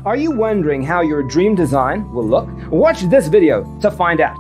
Are you wondering how your dream design will look? Watch this video to find out.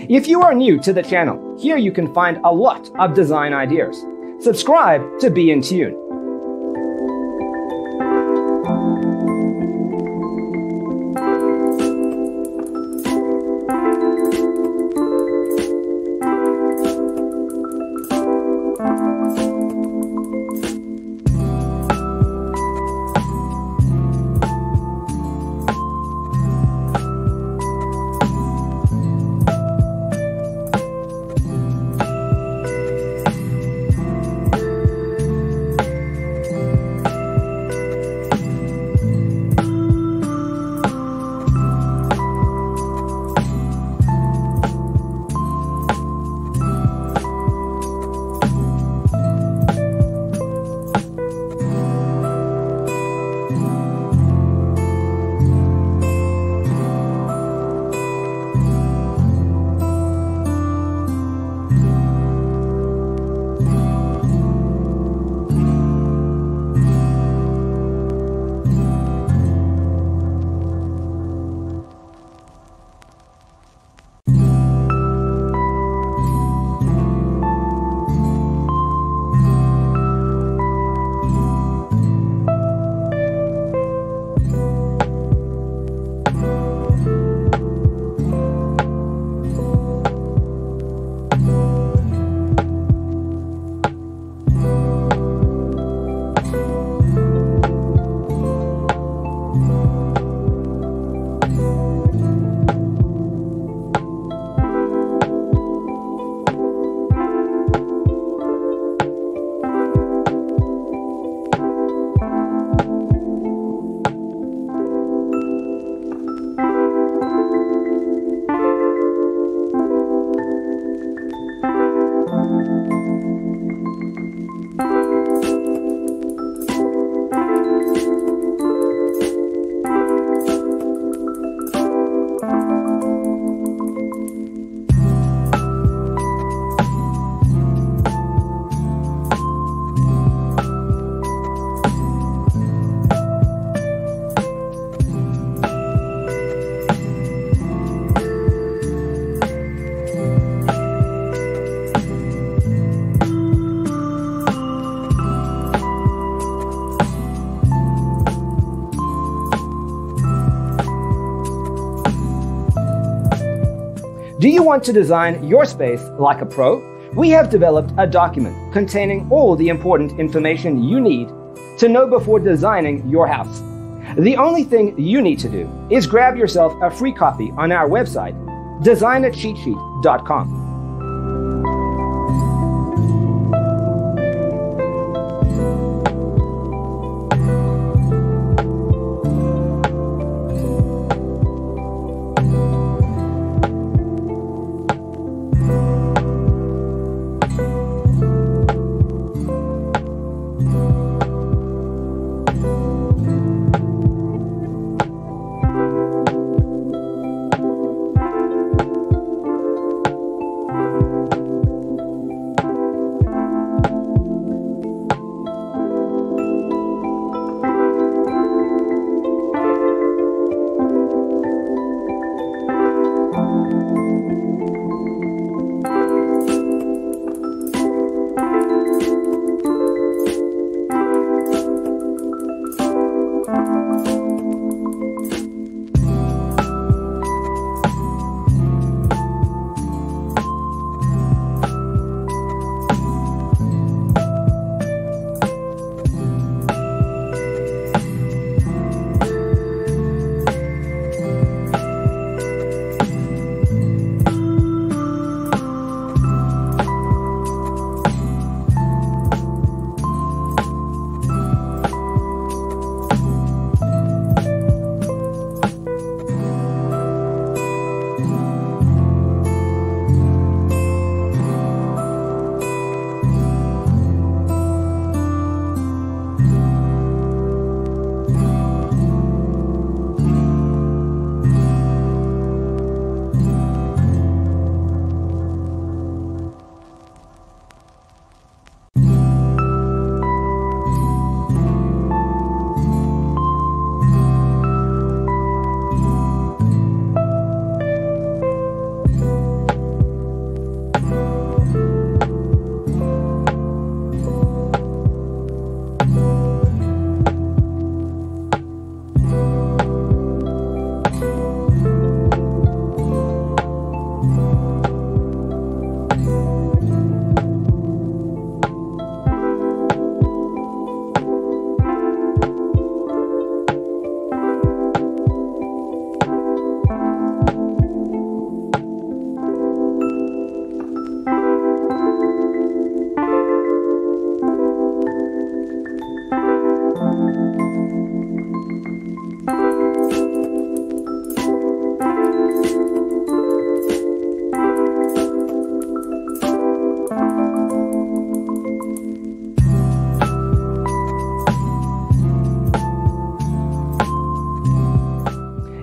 If you are new to the channel, here you can find a lot of design ideas. Subscribe to be in tune. Do you want to design your space like a pro? We have developed a document containing all the important information you need to know before designing your house. The only thing you need to do is grab yourself a free copy on our website, designacheatsheet.com.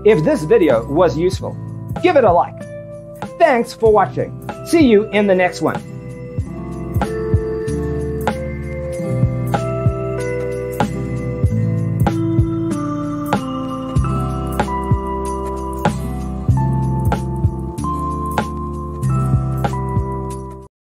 If this video was useful, give it a like. Thanks for watching. See you in the next one.